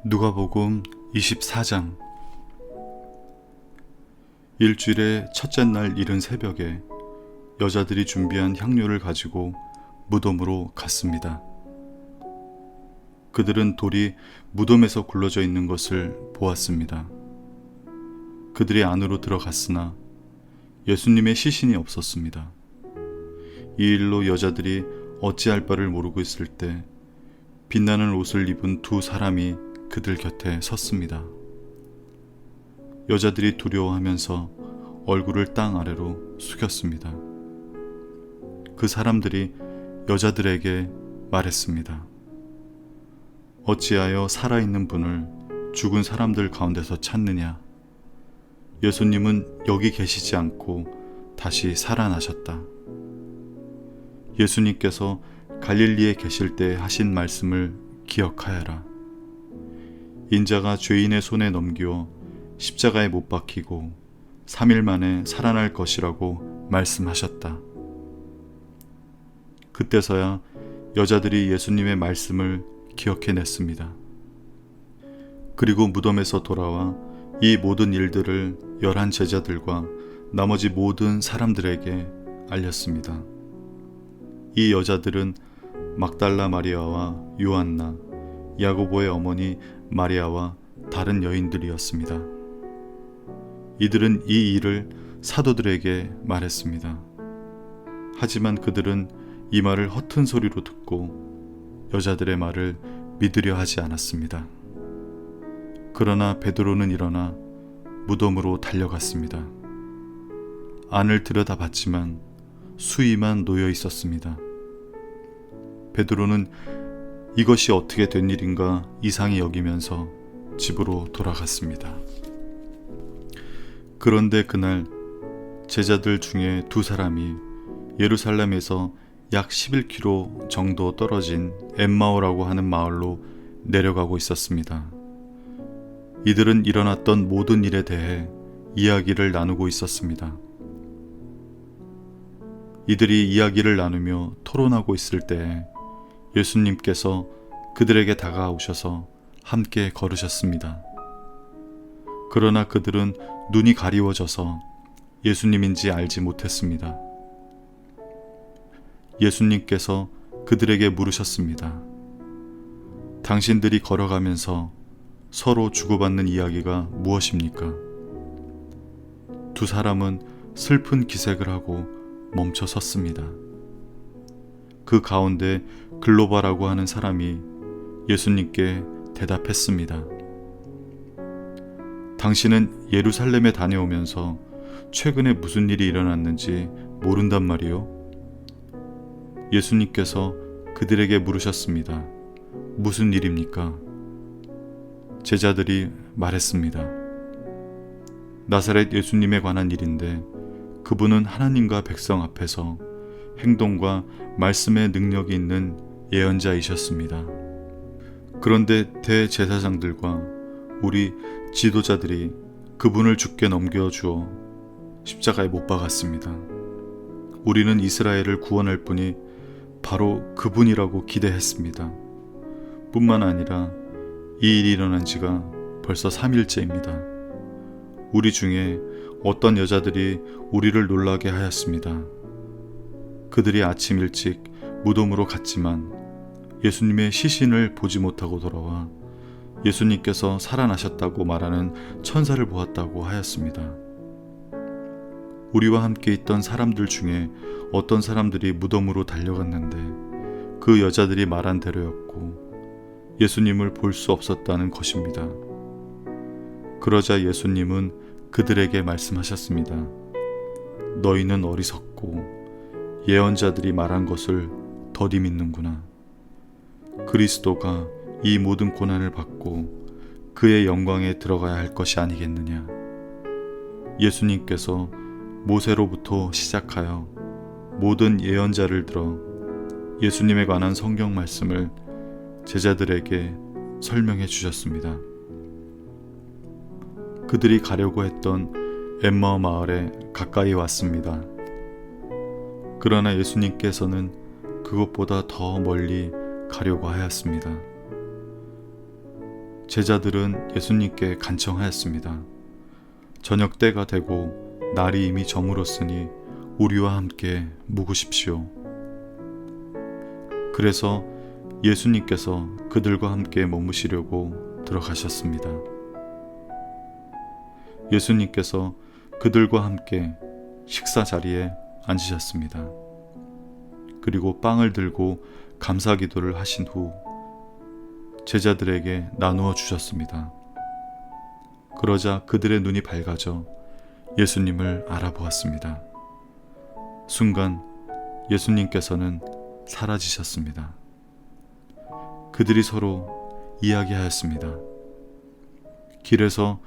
누가복음 24장. 일주일의 첫째 날 이른 새벽에 여자들이 준비한 향료를 가지고 무덤으로 갔습니다. 그들은 돌이 무덤에서 굴러져 있는 것을 보았습니다. 그들이 안으로 들어갔으나 예수님의 시신이 없었습니다. 이 일로 여자들이 어찌할 바를 모르고 있을 때 빛나는 옷을 입은 두 사람이 그들 곁에 섰습니다. 여자들이 두려워하면서 얼굴을 땅 아래로 숙였습니다. 그 사람들이 여자들에게 말했습니다. 어찌하여 살아있는 분을 죽은 사람들 가운데서 찾느냐? 예수님은 여기 계시지 않고 다시 살아나셨다. 예수님께서 갈릴리에 계실 때 하신 말씀을 기억하여라. 인자가 죄인의 손에 넘겨 십자가에 못 박히고 3일 만에 살아날 것이라고 말씀하셨다. 그때서야 여자들이 예수님의 말씀을 기억해냈습니다. 그리고 무덤에서 돌아와 이 모든 일들을 11 제자들과 나머지 모든 사람들에게 알렸습니다. 이 여자들은 막달라 마리아와 요한나, 야고보의 어머니 마리아와 다른 여인들이었습니다. 이들은 이 일을 사도들에게 말했습니다. 하지만 그들은 이 말을 허튼 소리로 듣고 여자들의 말을 믿으려 하지 않았습니다. 그러나 베드로는 일어나 무덤으로 달려갔습니다. 안을 들여다봤지만 수의만 놓여 있었습니다. 베드로는 이것이 어떻게 된 일인가 이상히 여기면서 집으로 돌아갔습니다. 그런데 그날 제자들 중에 두 사람이 예루살렘에서 약 11km 정도 떨어진 엠마오라고 하는 마을로 내려가고 있었습니다. 이들은 일어났던 모든 일에 대해 이야기를 나누고 있었습니다. 이들이 이야기를 나누며 토론하고 있을 때 예수님께서 그들에게 다가오셔서 함께 걸으셨습니다. 그러나 그들은 눈이 가리워져서 예수님인지 알지 못했습니다. 예수님께서 그들에게 물으셨습니다. 당신들이 걸어가면서 서로 주고받는 이야기가 무엇입니까? 두 사람은 슬픈 기색을 하고 멈춰 섰습니다. 그 가운데 글로바라고 하는 사람이 예수님께 대답했습니다. 당신은 예루살렘에 다녀오면서 최근에 무슨 일이 일어났는지 모른단 말이요? 예수님께서 그들에게 물으셨습니다. 무슨 일입니까? 제자들이 말했습니다. 나사렛 예수님에 관한 일인데 그분은 하나님과 백성 앞에서 행동과 말씀의 능력이 있는 예언자이셨습니다. 그런데 대제사장들과 우리 지도자들이 그분을 죽게 넘겨주어 십자가에 못 박았습니다. 우리는 이스라엘을 구원할 분이 바로 그분이라고 기대했습니다. 뿐만 아니라 이 일이 일어난 지가 벌써 3일째입니다. 우리 중에 어떤 여자들이 우리를 놀라게 하였습니다. 그들이 아침 일찍 무덤으로 갔지만 예수님의 시신을 보지 못하고 돌아와 예수님께서 살아나셨다고 말하는 천사를 보았다고 하였습니다. 우리와 함께 있던 사람들 중에 어떤 사람들이 무덤으로 달려갔는데 그 여자들이 말한 대로였고 예수님을 볼 수 없었다는 것입니다. 그러자 예수님은 그들에게 말씀하셨습니다. 너희는 어리석고 예언자들이 말한 것을 더디 믿는구나. 그리스도가 이 모든 고난을 받고 그의 영광에 들어가야 할 것이 아니겠느냐. 예수님께서 모세로부터 시작하여 모든 예언자를 들어 예수님에 관한 성경 말씀을 제자들에게 설명해 주셨습니다. 그들이 가려고 했던 엠마오 마을에 가까이 왔습니다. 그러나 예수님께서는 그것보다 더 멀리 가려고 하였습니다. 제자들은 예수님께 간청하였습니다. 저녁 때가 되고 날이 이미 저물었으니 우리와 함께 묵으십시오. 그래서 예수님께서 그들과 함께 머무시려고 들어가셨습니다. 예수님께서 그들과 함께 식사 자리에 앉으셨습니다. 그리고 빵을 들고 감사 기도를 하신 후 제자들에게 나누어 주셨습니다. 그러자 그들의 눈이 밝아져 예수님을 알아보았습니다. 순간 예수님께서는 사라지셨습니다. 그들이 서로 이야기하였습니다. 길에서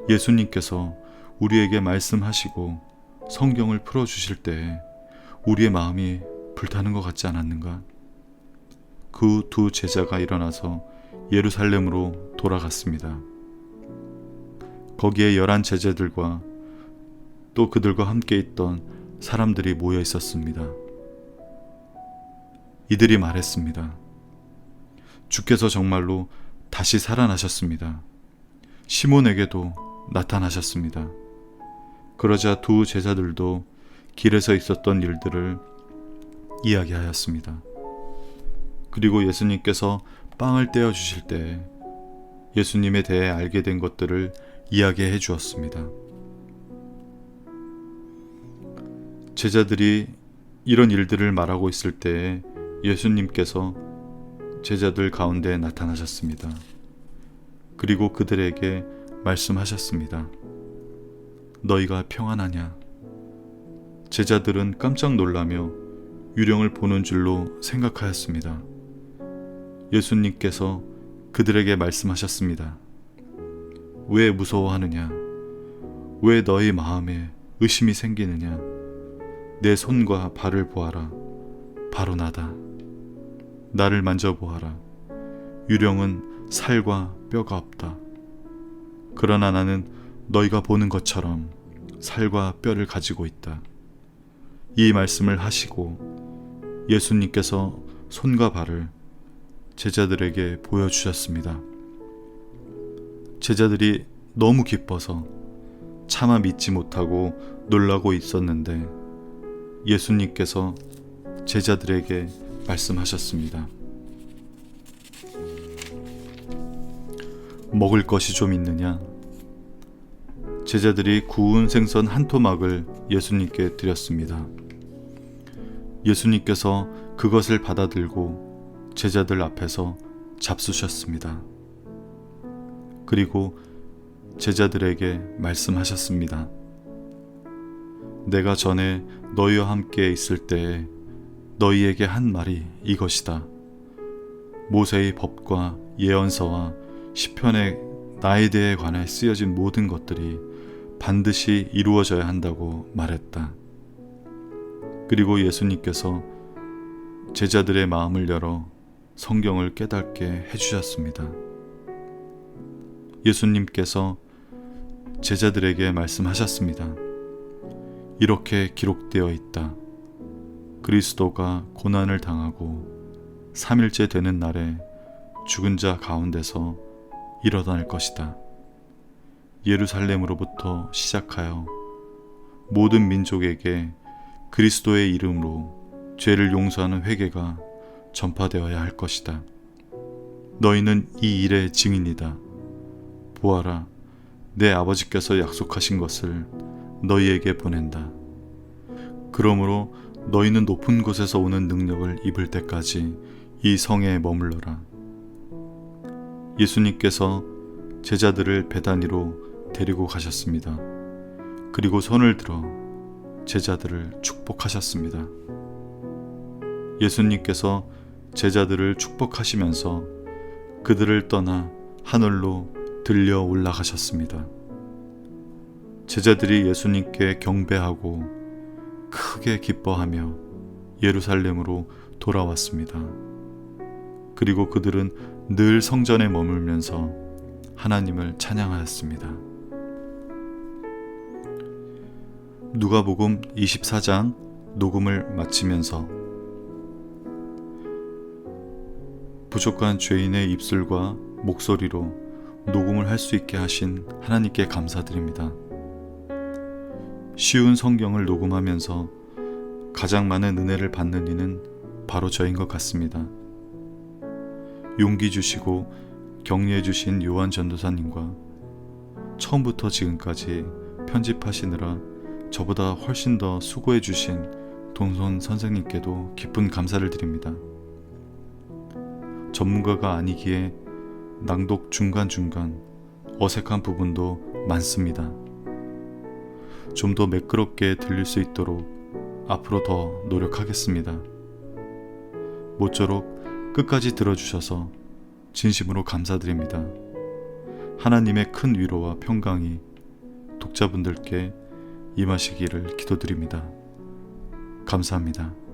예수님께서 우리에게 말씀하시고 성경을 풀어주실 때 우리의 마음이 불타는 것 같지 않았는가? 그 두 제자가 일어나서 예루살렘으로 돌아갔습니다. 거기에 11 제자들과 또 그들과 함께 있던 사람들이 모여 있었습니다. 이들이 말했습니다. 주께서 정말로 다시 살아나셨습니다. 시몬에게도 나타나셨습니다. 그러자 두 제자들도 길에서 있었던 일들을 이야기하였습니다. 그리고 예수님께서 빵을 떼어 주실 때 예수님에 대해 알게 된 것들을 이야기해 주었습니다. 제자들이 이런 일들을 말하고 있을 때 예수님께서 제자들 가운데 나타나셨습니다. 그리고 그들에게 말씀하셨습니다. 너희가 평안하냐? 제자들은 깜짝 놀라며 유령을 보는 줄로 생각하였습니다. 예수님께서 그들에게 말씀하셨습니다. 왜 무서워하느냐? 왜 너희 마음에 의심이 생기느냐? 내 손과 발을 보아라. 바로 나다. 나를 만져보아라. 유령은 살과 뼈가 없다. 그러나 나는 너희가 보는 것처럼 살과 뼈를 가지고 있다. 이 말씀을 하시고 예수님께서 손과 발을 제자들에게 보여주셨습니다. 제자들이 너무 기뻐서 차마 믿지 못하고 놀라고 있었는데 예수님께서 제자들에게 말씀하셨습니다. 먹을 것이 좀 있느냐? 제자들이 구운 생선 한 토막을 예수님께 드렸습니다. 예수님께서 그것을 받아들고 제자들 앞에서 잡수셨습니다. 그리고 제자들에게 말씀하셨습니다. 내가 전에 너희와 함께 있을 때에 너희에게 한 말이 이것이다. 모세의 법과 예언서와 시편의 나에 대해 관해 쓰여진 모든 것들이 반드시 이루어져야 한다고 말했다. 그리고 예수님께서 제자들의 마음을 열어 성경을 깨닫게 해주셨습니다. 예수님께서 제자들에게 말씀하셨습니다. 이렇게 기록되어 있다. 그리스도가 고난을 당하고 3일째 되는 날에 죽은 자 가운데서 일어날 것이다. 예루살렘으로부터 시작하여 모든 민족에게 그리스도의 이름으로 죄를 용서하는 회개가 전파되어야 할 것이다. 너희는 이 일의 증인이다. 보아라, 내 아버지께서 약속하신 것을 너희에게 보낸다. 그러므로 너희는 높은 곳에서 오는 능력을 입을 때까지 이 성에 머물러라. 예수님께서 제자들을 베다니로 데리고 가셨습니다. 그리고 손을 들어 제자들을 축복하셨습니다. 예수님께서 제자들을 축복하시면서 그들을 떠나 하늘로 들려 올라가셨습니다. 제자들이 예수님께 경배하고 크게 기뻐하며 예루살렘으로 돌아왔습니다. 그리고 그들은 늘 성전에 머물면서 하나님을 찬양하였습니다. 누가복음 24장 녹음을 마치면서 부족한 죄인의 입술과 목소리로 녹음을 할 수 있게 하신 하나님께 감사드립니다. 쉬운 성경을 녹음하면서 가장 많은 은혜를 받는 이는 바로 저인 것 같습니다. 용기 주시고 격려해 주신 요한 전도사님과 처음부터 지금까지 편집하시느라 저보다 훨씬 더 수고해 주신 동선 선생님께도 깊은 감사를 드립니다. 전문가가 아니기에 낭독 중간중간 어색한 부분도 많습니다. 좀 더 매끄럽게 들릴 수 있도록 앞으로 더 노력하겠습니다. 모쪼록 끝까지 들어주셔서 진심으로 감사드립니다. 하나님의 큰 위로와 평강이 독자분들께 임하시기를 기도드립니다. 감사합니다.